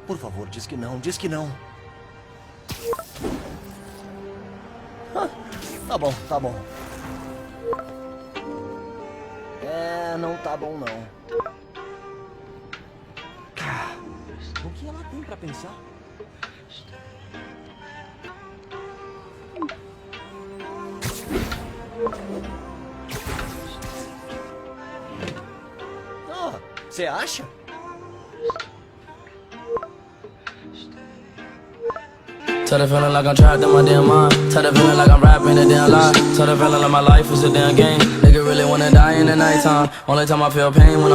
Por favor, diz que não, diz que não. Ah, tá bom, tá bom. Não tá bom não. O que ela tem pra pensar? Você acha? Tell the feeling like I'm trapped in my damn mind. Tell the feeling like I'm rapping a damn lie. Tell the feeling like my life is a damn game. Nigga really wanna die in the nighttime. Only time I feel pain when I'm